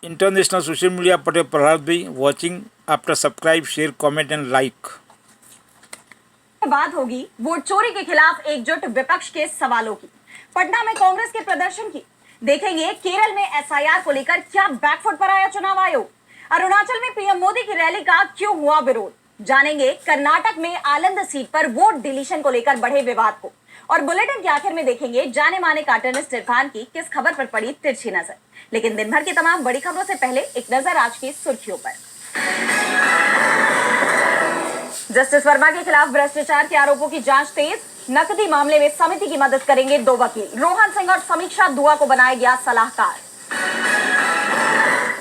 international social media Patel Prahlad bhai watching. After subscribe, share, comment and like. बात होगी vote चोरी के खिलाफ एकजुट विपक्ष के सवालों की। पटना में कांग्रेस के प्रदर्शन की देखेंगे। केरल में एसआईआर को लेकर क्या बैकफुट पर आया चुनाव आयोग। अरुणाचल में पीएम मोदी की रैली का क्यों हुआ विरोध। जानेंगे कर्नाटक में आलंद सीट पर वोट डिलीशन को लेकर बढ़े विवाद को। और बुलेटिन के आखिर में देखेंगे जाने माने कार्टूनिस्ट इरफान की किस खबर पर पड़ी तिरछी नजर। लेकिन दिन भर की तमाम बड़ी खबरों से पहले एक नजर आज की सुर्खियों पर। जस्टिस वर्मा के खिलाफ भ्रष्टाचार के आरोपों की जांच तेज। नकदी मामले में समिति की मदद करेंगे 2 वकील। रोहन सिंह और समीक्षा दुआ को बनाया गया सलाहकार।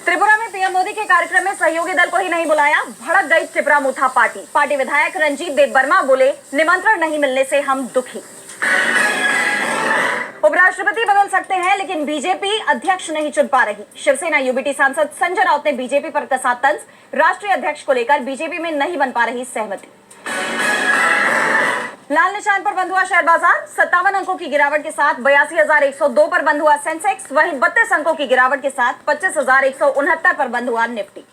त्रिपुरा में पीएम मोदी के कार्यक्रम में सहयोगी दल को ही नहीं बुलाया, भड़क गई त्रिपुरा मुथा पार्टी विधायक रंजीत देव वर्मा बोले निमंत्रण नहीं मिलने से हम दुखी। उपराष्ट्रपति बदल सकते हैं लेकिन बीजेपी अध्यक्ष नहीं चुन पा रही। शिवसेना यूबीटी सांसद संजय राउत ने बीजेपी पर कसा तंज। राष्ट्रीय अध्यक्ष को लेकर बीजेपी में नहीं बन पा रही सहमति। लाल निशान पर बंद हुआ शेयर बाजार। 57 अंकों की गिरावट के साथ 82,102 पर बंद हुआ सेंसेक्स। वहीं 32 अंकों की गिरावट के साथ 25,169 पर बंद हुआ निफ्टी।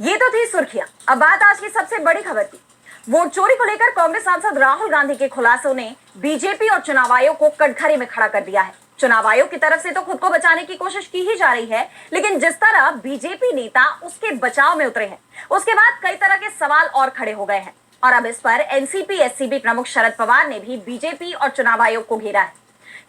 ये तो थी सुर्खियां। अब बात आज की सबसे बड़ी खबर की। वोट चोरी को लेकर कांग्रेस सांसद राहुल गांधी के खुलासों ने बीजेपी और चुनाव आयोग को कटघरे में खड़ा कर दिया है। चुनाव आयोग की तरफ से तो खुद को बचाने की कोशिश की ही जा रही है, लेकिन जिस तरह बीजेपी नेता उसके बचाव में उतरे हैं, उसके बाद कई तरह के सवाल और खड़े हो गए हैं। और अब इस पर एनसीपी एससीबी प्रमुख शरद पवार ने भी बीजेपी और चुनाव आयोग को घेरा है।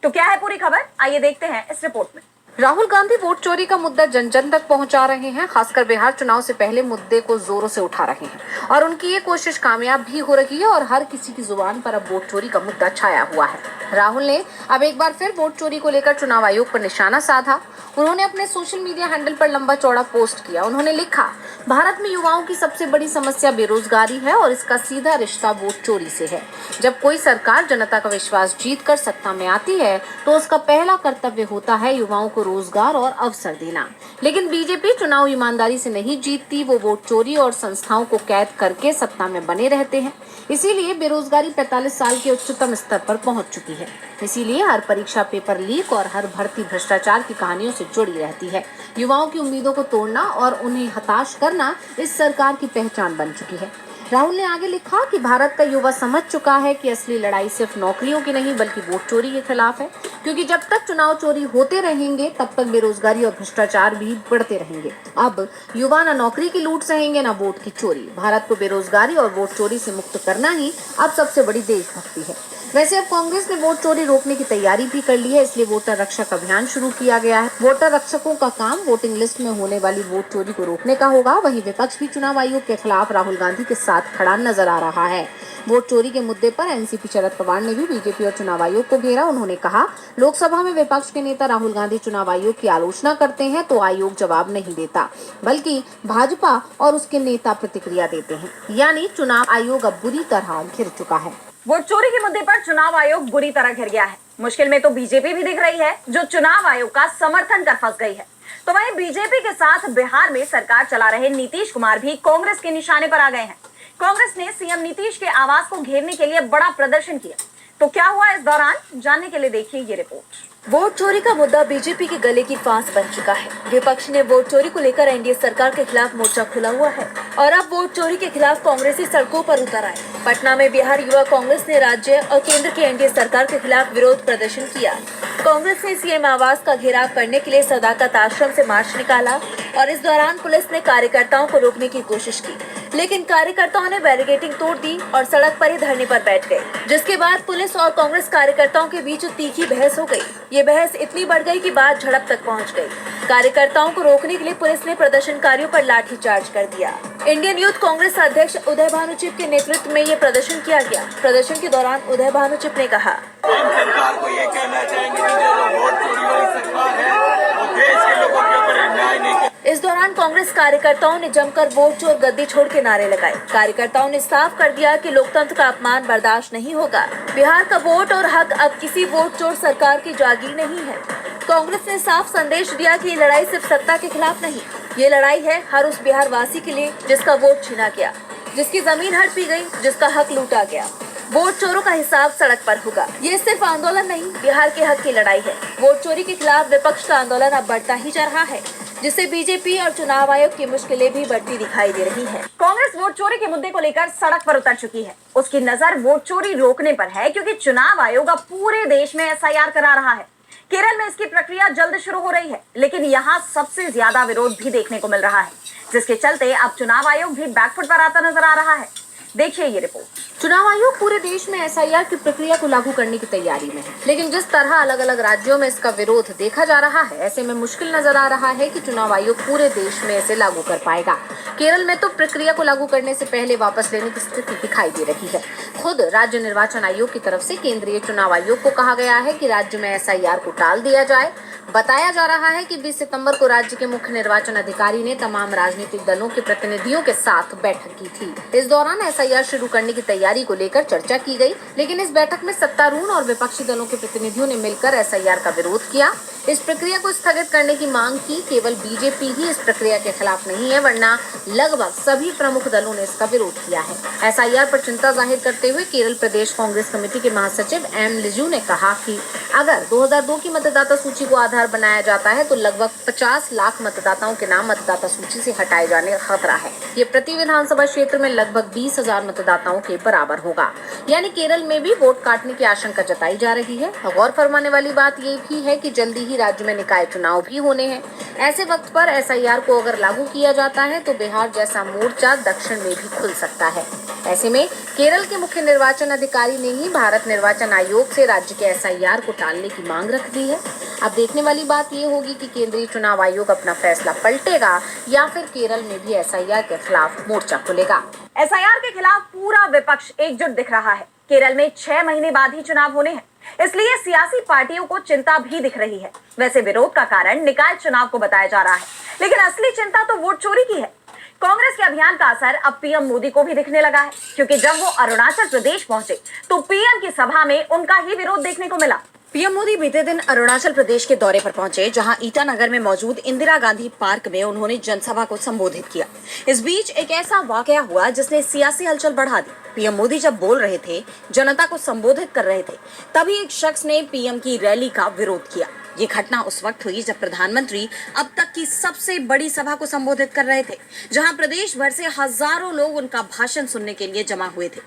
तो क्या है पूरी खबर, आइए देखते हैं इस रिपोर्ट में। राहुल गांधी वोट चोरी का मुद्दा जन जन तक पहुंचा रहे हैं। खासकर बिहार चुनाव से पहले मुद्दे को जोरों से उठा रहे हैं और उनकी ये कोशिश कामयाब भी हो रही है और हर किसी की जुबान पर अब वोट चोरी का मुद्दा छाया हुआ है। राहुल ने अब एक बार फिर वोट चोरी को लेकर चुनाव आयोग पर निशाना साधा। उन्होंने अपने सोशल मीडिया हैंडल पर लंबा चौड़ा पोस्ट किया। उन्होंने लिखा, भारत में युवाओं की सबसे बड़ी समस्या बेरोजगारी है और इसका सीधा रिश्ता वोट चोरी से है। जब कोई सरकार जनता का विश्वास जीत कर सत्ता में आती है तो उसका पहला कर्तव्य होता है युवाओं को रोजगार और अवसर देना। लेकिन बीजेपी चुनाव ईमानदारी से नहीं जीतती, वो वोट चोरी और संस्थाओं को कैद करके सत्ता में बने रहते हैं। इसीलिए बेरोजगारी 45 साल के उच्चतम स्तर पर पहुंच चुकी है। इसीलिए हर परीक्षा पेपर लीक और हर भर्ती भ्रष्टाचार की कहानियों से जुड़ी रहती है। युवाओं की उम्मीदों को तोड़ना और उन्हें हताश करना इस सरकार की पहचान बन चुकी है। राहुल ने आगे लिखा कि भारत का युवा समझ चुका है कि असली लड़ाई सिर्फ नौकरियों की नहीं बल्कि वोट चोरी के खिलाफ है, क्योंकि जब तक चुनाव चोरी होते रहेंगे तब तक बेरोजगारी और भ्रष्टाचार भी बढ़ते रहेंगे। अब युवा न नौकरी की लूट सहेंगे न वोट की चोरी। भारत को बेरोजगारी और वोट चोरी से मुक्त करना ही अब सबसे बड़ी देशभक्ति है। वैसे अब कांग्रेस ने वोट चोरी रोकने की तैयारी भी कर ली है, इसलिए वोटर रक्षक अभियान शुरू किया गया है। वोटर रक्षकों का काम वोटिंग लिस्ट में होने वाली वोट चोरी को रोकने का होगा। वहीं विपक्ष भी चुनाव आयोग के खिलाफ राहुल गांधी के साथ खड़ा नजर आ रहा है। वोट चोरी के मुद्दे पर एनसीपी शरद पवार ने भी बीजेपी और चुनाव आयोग को घेरा। उन्होंने कहा, लोकसभा में विपक्ष के नेता राहुल गांधी चुनाव आयोग की आलोचना करते हैं तो आयोग जवाब नहीं देता, बल्कि भाजपा और उसके नेता प्रतिक्रिया देते हैं। यानी चुनाव आयोग अब बुरी तरह घिर चुका है। वोट चोरी के मुद्दे पर चुनाव आयोग बुरी तरह घिर गया है। मुश्किल में तो बीजेपी भी दिख रही है, जो चुनाव आयोग का समर्थन कर फंस गई है। तो वहीं बीजेपी के साथ बिहार में सरकार चला रहे नीतीश कुमार भी कांग्रेस के निशाने पर आ गए हैं। कांग्रेस ने सीएम नीतीश के आवास को घेरने के लिए बड़ा प्रदर्शन किया। तो क्या हुआ इस दौरान, जानने के लिए देखिए ये रिपोर्ट। वोट चोरी का मुद्दा बीजेपी के गले की फांस बन चुका है। विपक्ष ने वोट चोरी को लेकर एनडीए सरकार के खिलाफ मोर्चा खोला हुआ है और अब वोट चोरी के खिलाफ कांग्रेसी सड़कों पर उतर आए। पटना में बिहार युवा कांग्रेस ने राज्य और केंद्र की एनडीए सरकार के खिलाफ विरोध प्रदर्शन किया। कांग्रेस ने सीएम आवास का घेराव करने के लिए सदाकत आश्रम से मार्च निकाला और इस दौरान पुलिस ने कार्यकर्ताओं को रोकने की कोशिश की, लेकिन कार्यकर्ताओं ने बैरिकेडिंग तोड़ दी और सड़क पर ही धरने पर बैठ गए, जिसके बाद पुलिस और कांग्रेस कार्यकर्ताओं के बीच तीखी बहस हो गई। ये बहस इतनी बढ़ गई कि बात झड़प तक पहुंच गई। कार्यकर्ताओं को रोकने के लिए पुलिस ने प्रदर्शनकारियों पर लाठीचार्ज कर दिया। इंडियन यूथ कांग्रेस अध्यक्ष उदय भानुचिप के नेतृत्व में ये प्रदर्शन किया गया। प्रदर्शन के दौरान उदय भानुचिप ने कहा, हम सरकार को ये कहना चाहेंगे कि जो वोट चोरी वाली सरकार है वो देश के लोगों के ऊपर अन्याय नहीं कर। इस दौरान कांग्रेस कार्यकर्ताओं ने जमकर वोट चोर गद्दी छोड़ के नारे लगाए। कार्यकर्ताओं ने साफ कर दिया कि लोकतंत्र का अपमान बर्दाश्त नहीं होगा। बिहार का वोट और हक अब किसी वोट चोर सरकार की जागीर नहीं है। कांग्रेस ने साफ संदेश दिया कि ये लड़ाई सिर्फ सत्ता के खिलाफ नहीं, ये लड़ाई है हर उस बिहार वासी के लिए जिसका वोट छीना गया, जिसकी जमीन हड़पी गई, जिसका हक लूटा गया। वोट चोरों का हिसाब सड़क पर होगा। ये सिर्फ आंदोलन नहीं, बिहार के हक की लड़ाई है। वोट चोरी के खिलाफ विपक्ष का आंदोलन अब बढ़ता ही जा रहा है, जिससे बीजेपी और चुनाव आयोग की मुश्किलें भी बढ़ती दिखाई दे रही है। कांग्रेस वोट चोरी के मुद्दे को लेकर सड़क पर उतर चुकी है। उसकी नजर वोट चोरी रोकने पर है, क्योंकि चुनाव आयोग अब पूरे देश में एसआईआर करा रहा है। केरल में इसकी प्रक्रिया जल्द शुरू हो रही है, लेकिन यहाँ सबसे ज्यादा विरोध भी देखने को मिल रहा है, जिसके चलते अब चुनाव आयोग भी बैकफुट पर आता नजर आ रहा है। देखिए ये रिपोर्ट। चुनाव आयोग पूरे देश में एसआईआर की प्रक्रिया को लागू करने की तैयारी में है, लेकिन जिस तरह अलग अलग राज्यों में इसका विरोध देखा जा रहा है, ऐसे में मुश्किल नजर आ रहा है कि चुनाव आयोग पूरे देश में इसे लागू कर पाएगा। केरल में तो प्रक्रिया को लागू करने से पहले वापस लेने की स्थिति दिखाई दे रही है। खुद राज्य निर्वाचन आयोग की तरफ से केंद्रीय चुनाव आयोग को कहा गया है कि राज्य में एसआईआर को टाल दिया जाए। बताया जा रहा है कि 20 सितंबर को राज्य के मुख्य निर्वाचन अधिकारी ने तमाम राजनीतिक दलों के प्रतिनिधियों के साथ बैठक की थी। इस दौरान एसआईआर शुरू करने की तैयारी को लेकर चर्चा की गई, लेकिन इस बैठक में सत्तारूढ़ और विपक्षी दलों के प्रतिनिधियों ने मिलकर एसआईआर का विरोध किया। इस प्रक्रिया को स्थगित करने की मांग की। केवल बीजेपी ही इस प्रक्रिया के खिलाफ नहीं है, वरना लगभग सभी प्रमुख दलों ने इसका विरोध किया है। एसआईआर पर चिंता जाहिर करते हुए केरल प्रदेश कांग्रेस कमेटी के महासचिव एम लिजू ने कहा कि अगर 2002 की मतदाता सूची को आधार बनाया जाता है तो लगभग 50 लाख मतदाताओं के नाम मतदाता सूची से हटाए जाने का खतरा है। ये प्रति विधानसभा क्षेत्र में लगभग 20,000 मतदाताओं के बराबर होगा। यानी केरल में भी वोट काटने की आशंका जताई जा रही है। गौर फरमाने वाली बात ये भी है कि जल्दी ही राज्य में निकाय चुनाव भी होने हैं। ऐसे वक्त पर एसआईआर को अगर लागू किया जाता है तो बिहार जैसा मोर्चा दक्षिण में भी खुल सकता है। ऐसे में केरल के मुख्य निर्वाचन अधिकारी ने ही भारत निर्वाचन आयोग से राज्य के एसआईआर को टालने की मांग रख दी है। अब देखने वाली बात ये होगी कि केंद्रीय चुनाव आयोग अपना फैसला पलटेगा या फिर केरल में भी एसआईआर के खिलाफ मोर्चा खुलेगा। एसआईआर के खिलाफ पूरा विपक्ष एकजुट दिख रहा है। केरल में 6 महीने बाद ही चुनाव होने हैं, इसलिए सियासी पार्टियों को चिंता भी दिख रही है। वैसे विरोध का कारण निकाय चुनाव को बताया जा रहा है, लेकिन असली चिंता तो वोट चोरी की है। कांग्रेस के अभियान का असर अब पीएम मोदी को भी दिखने लगा है, क्योंकि जब वो अरुणाचल प्रदेश पहुंचे तो पीएम की सभा में उनका ही विरोध देखने को मिला। पीएम मोदी बीते दिन अरुणाचल प्रदेश के दौरे पर पहुंचे, जहां ईटानगर में मौजूद इंदिरा गांधी पार्क में उन्होंने जनसभा को संबोधित किया। इस बीच एक ऐसा वाकया हुआ जिसने सियासी हलचल बढ़ा दी। पीएम मोदी जब बोल रहे थे, जनता को संबोधित कर रहे थे, तभी एक शख्स ने पीएम की रैली का विरोध किया। ये घटना उस वक्त हुई जब प्रधानमंत्री अब तक की सबसे बड़ी सभा को संबोधित कर रहे थे, जहां प्रदेश भर से हजारों लोग उनका भाषण सुनने के लिए जमा हुए थे।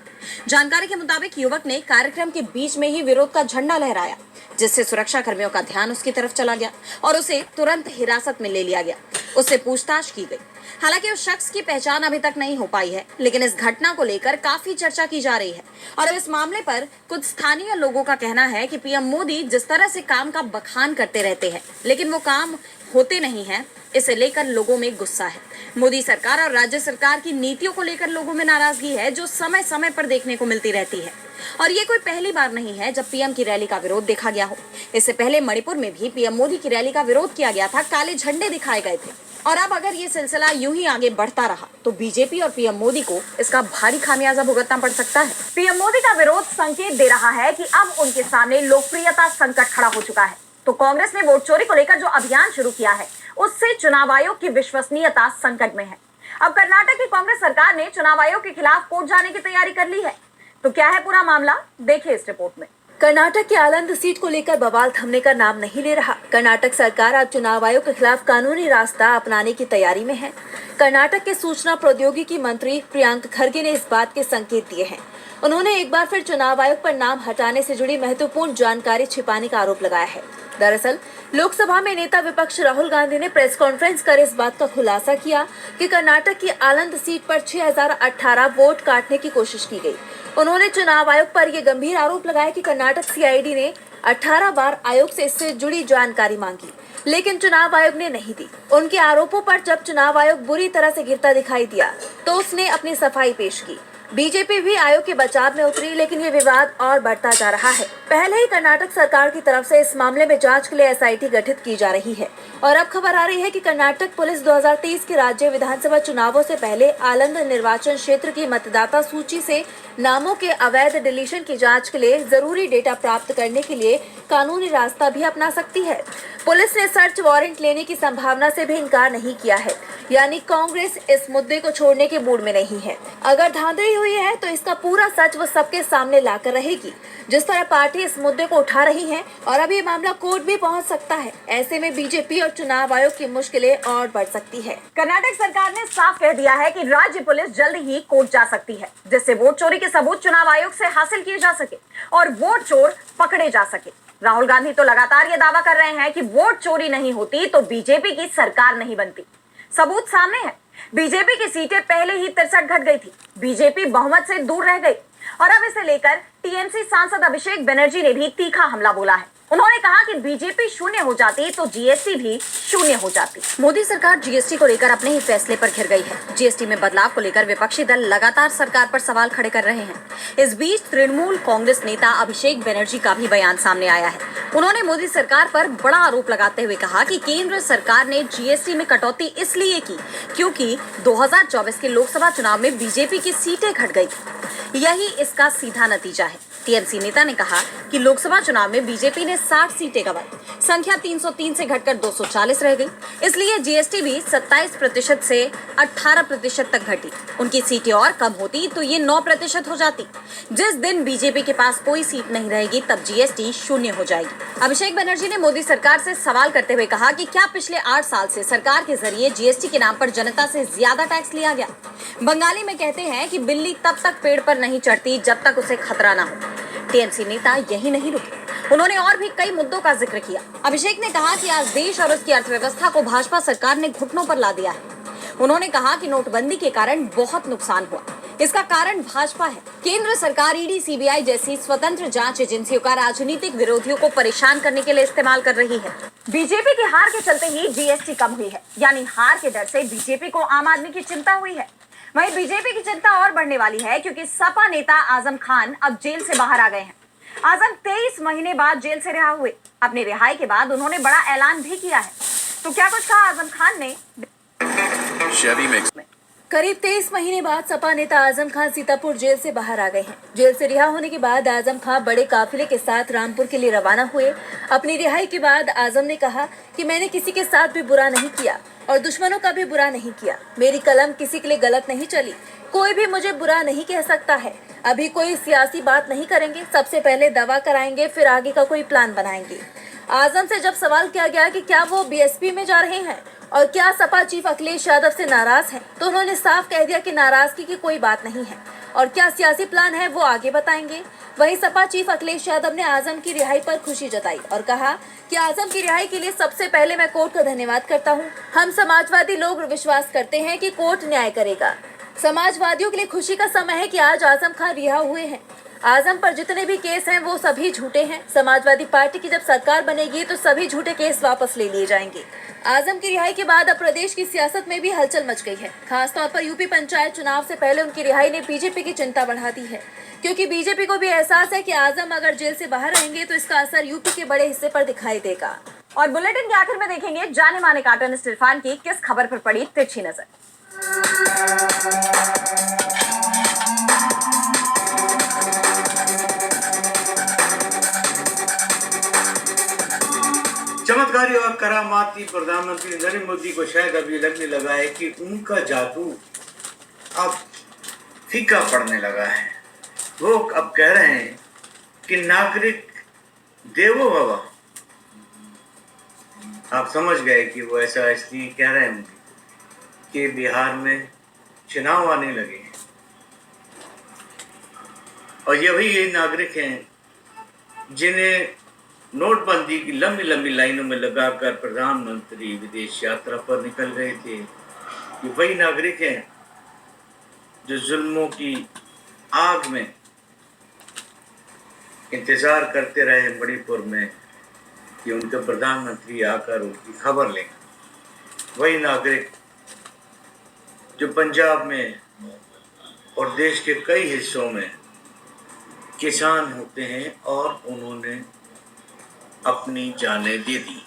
जानकारी के मुताबिक युवक ने कार्यक्रम के बीच में ही विरोध का झंडा लहराया, जिससे सुरक्षा कर्मियों का ध्यान उसकी तरफ चला गया और उसे तुरंत हिरासत में ले लिया गया। उससे पूछताछ की गई। हालांकि उस शख्स की पहचान अभी तक नहीं हो पाई है, लेकिन इस घटना को लेकर काफी चर्चा की जा रही है। और इस मामले पर कुछ स्थानीय लोगों का कहना है कि पीएम मोदी जिस तरह से काम का बखान करते रहते हैं, लेकिन वो काम होते नहीं हैं, इसे लेकर लोगों में गुस्सा है। मोदी सरकार और राज्य सरकार की नीतियों को लेकर लोगों में नाराजगी है, जो समय समय पर देखने को मिलती रहती है। और ये कोई पहली बार नहीं है जब पीएम की रैली का विरोध देखा गया हो। इससे पहले मणिपुर में भी पीएम मोदी की रैली का विरोध किया गया था, काले झंडे दिखाए गए थे। और अब अगर ये सिलसिला यूं ही आगे बढ़ता रहा तो बीजेपी और पीएम मोदी को इसका भारी खामियाजा भुगतना पड़ सकता है। पीएम मोदी का विरोध संकेत दे रहा है कि अब उनके सामने लोकप्रियता संकट खड़ा हो चुका है। तो कांग्रेस ने वोट चोरी को लेकर जो अभियान शुरू किया है, उससे चुनाव आयोग की विश्वसनीयता संकट में है। अब कर्नाटक की कांग्रेस सरकार ने चुनाव आयोग के खिलाफ कोर्ट जाने की तैयारी कर ली है। तो क्या है पूरा मामला, देखिए इस रिपोर्ट में। कर्नाटक की आलंद सीट को लेकर बवाल थमने का नाम नहीं ले रहा। कर्नाटक सरकार अब चुनाव आयोग के खिलाफ कानूनी रास्ता अपनाने की तैयारी में है। कर्नाटक के सूचना प्रौद्योगिकी मंत्री प्रियंक खरगे ने इस बात के संकेत दिए हैं। उन्होंने एक बार फिर चुनाव आयोग पर नाम हटाने से जुड़ी महत्वपूर्ण जानकारी छिपाने का आरोप लगाया है। दरअसल लोकसभा में नेता विपक्ष राहुल गांधी ने प्रेस कॉन्फ्रेंस कर इस बात का खुलासा किया कि कर्नाटक की आलंद सीट पर 6018 वोट काटने की कोशिश की गई। उन्होंने चुनाव आयोग पर यह गंभीर आरोप लगाया कि कर्नाटक सीआईडी ने 18 बार आयोग से इससे जुड़ी जानकारी मांगी, लेकिन चुनाव आयोग ने नहीं दी। उनके आरोपों पर जब चुनाव आयोग बुरी तरह से गिरता दिखाई दिया तो उसने अपनी सफाई पेश की। बीजेपी भी आयोग के बचाव में उतरी, लेकिन ये विवाद और बढ़ता जा रहा है। पहले ही कर्नाटक सरकार की तरफ से इस मामले में जांच के लिए एसआईटी गठित की जा रही है और अब खबर आ रही है कि कर्नाटक पुलिस 2023 के राज्य विधानसभा चुनावों से पहले आलंद निर्वाचन क्षेत्र की मतदाता सूची से नामों के अवैध डिलीशन की जांच के लिए जरूरी डेटा प्राप्त करने के लिए कानूनी रास्ता भी अपना सकती है। पुलिस ने सर्च वारंट लेने की संभावना से भी इनकार नहीं किया है। यानी कांग्रेस इस मुद्दे को छोड़ने के मूड में नहीं है। अगर धांधली हुई है तो इसका पूरा सच वो सबके सामने लाकर रहेगी। जिस तरह पार्टी इस मुद्दे को उठा रही है और अब ये मामला कोर्ट भी पहुंच सकता है, ऐसे में बीजेपी और चुनाव आयोग की मुश्किलें और बढ़ सकती है। कर्नाटक सरकार ने साफ कह दिया है कि राज्य पुलिस जल्द ही कोर्ट जा सकती है, जिससे वोट चोरी के सबूत चुनाव आयोग से हासिल किए जा सके और वोट चोर पकड़े जा सके। राहुल गांधी तो लगातार ये दावा कर रहे हैं कि वोट चोरी नहीं होती तो बीजेपी की सरकार नहीं बनती। सबूत सामने है, बीजेपी की सीटें पहले ही 63 घट गई थी, बीजेपी बहुमत से दूर रह गई और अब इसे लेकर टीएमसी सांसद अभिषेक बनर्जी ने भी तीखा हमला बोला है। उन्होंने कहा कि बीजेपी शून्य हो जाती तो जीएसटी भी शून्य हो जाती। मोदी सरकार जीएसटी को लेकर अपने ही फैसले पर घिर गई है। जीएसटी में बदलाव को लेकर विपक्षी दल लगातार सरकार पर सवाल खड़े कर रहे हैं। इस बीच तृणमूल कांग्रेस नेता अभिषेक बनर्जी का भी बयान सामने आया है। उन्होंने मोदी सरकार पर बड़ा आरोप लगाते हुए कहा कि केंद्र सरकार ने जीएसटी में कटौती इसलिए की क्योंकि 2024 के लोकसभा चुनाव में बीजेपी की सीटें घट गई थी। यही इसका सीधा नतीजा है। टीएमसी नेता ने कहा कि लोकसभा चुनाव में बीजेपी ने 60 सीटें गंवाई, संख्या 303 से घटकर 240 रह गई। इसलिए जीएसटी भी 27% से 18% तक घटी। उनकी सीटें और कम होती तो ये 9% हो जाती। जिस दिन बीजेपी के पास कोई सीट नहीं रहेगी तब जीएसटी शून्य हो जाएगी। अभिषेक बनर्जी ने मोदी सरकार से सवाल करते हुए कहा कि क्या पिछले 8 साल से सरकार के जरिए जीएसटी के नाम पर जनता से ज्यादा टैक्स लिया गया? बंगाली में कहते हैं कि बिल्ली तब तक पेड़ पर नहीं चढ़ती जब तक उसे खतरा ना हो। टीएमसी नेता यही नहीं रुके, उन्होंने और भी कई मुद्दों का जिक्र किया। अभिषेक ने कहा कि आज देश और उसकी अर्थव्यवस्था को भाजपा सरकार ने घुटनों पर ला दिया है। उन्होंने कहा कि नोटबंदी के कारण बहुत नुकसान हुआ, इसका कारण भाजपा है। केंद्र सरकार ईडी, सीबीआई जैसी स्वतंत्र जांच एजेंसियों का राजनीतिक विरोधियों को परेशान करने के लिए इस्तेमाल कर रही है। बीजेपी की हार के चलते ही जीएसटी कम हुई है, यानी हार के डर से बीजेपी को आम आदमी की चिंता हुई है। वहीं बीजेपी की चिंता और बढ़ने वाली है क्योंकि सपा नेता आजम खान अब जेल से बाहर आ गए हैं। आजम 23 महीने बाद जेल से रिहा हुए। अपनी रिहाई के बाद उन्होंने बड़ा ऐलान भी किया है। तो क्या कुछ कहा आजम खान ने? करीब 23 महीने बाद सपा नेता आजम खान सीतापुर जेल से बाहर आ गए हैं। जेल से रिहा होने के बाद आजम खान बड़े काफिले के साथ रामपुर के लिए रवाना हुए। अपनी रिहाई के बाद आजम ने कहा कि मैंने किसी के साथ भी बुरा नहीं किया और दुश्मनों का भी बुरा नहीं किया। मेरी कलम किसी के लिए गलत नहीं चली, कोई भी मुझे बुरा नहीं कह सकता है। अभी कोई सियासी बात नहीं करेंगे, सबसे पहले दवा कराएंगे, फिर आगे का कोई प्लान बनाएंगे। आजम से जब सवाल किया गया कि क्या वो बीएसपी में जा रहे हैं और क्या सपा चीफ अखिलेश यादव से नाराज हैं, तो उन्होंने साफ कह दिया कि नाराजगी की कोई बात नहीं है और क्या सियासी प्लान है वो आगे बताएंगे। वहीं सपा चीफ अखिलेश यादव ने आजम की रिहाई पर खुशी जताई और कहा कि आजम की रिहाई के लिए सबसे पहले मैं कोर्ट का धन्यवाद करता हूं। हम समाजवादी लोग विश्वास करते हैं कि कोर्ट न्याय करेगा। समाजवादियों के लिए खुशी का समय है कि आज आजम खान रिहा हुए हैं। आजम पर जितने भी केस हैं वो सभी झूठे हैं। समाजवादी पार्टी की जब सरकार बनेगी तो सभी झूठे केस वापस ले लिए जाएंगे। आजम की रिहाई के बाद अब प्रदेश की सियासत में भी हलचल मच गई है। खासतौर पर यूपी पंचायत चुनाव से पहले उनकी रिहाई ने बीजेपी की चिंता बढ़ा दी है, क्योंकि बीजेपी को भी एहसास है कि आजम अगर जेल से बाहर रहेंगे तो इसका असर यूपी के बड़े हिस्से पर दिखाई देगा। और बुलेटिन के आखिर में देखेंगे जाने माने कार्टूनिस्ट इरफान की किस खबर पर पड़ी तिरछी नजर। चमत्कारी और करामाती प्रधानमंत्री नरेंद्र मोदी को शायद अब ये लगने लगा है कि उनका जादू अब फीका पड़ने लगा है। वो अब कह रहे हैं कि नागरिक देवो भव। आप समझ गए कि वो ऐसा इसलिए कह रहे हैं कि बिहार में चुनाव आने लगे हैं और ये नागरिक हैं जिन्हें नोटबंदी की लंबी लंबी लाइनों में लगाकर प्रधानमंत्री विदेश यात्रा पर निकल गए थे। ये वही नागरिक हैं जो जुल्मों की आग में इंतजार करते रहे मणिपुर में कि उनके प्रधानमंत्री आकर उनकी खबर लें। वही नागरिक जो पंजाब में और देश के कई हिस्सों में किसान होते हैं और उन्होंने अपनी जानें दे दी।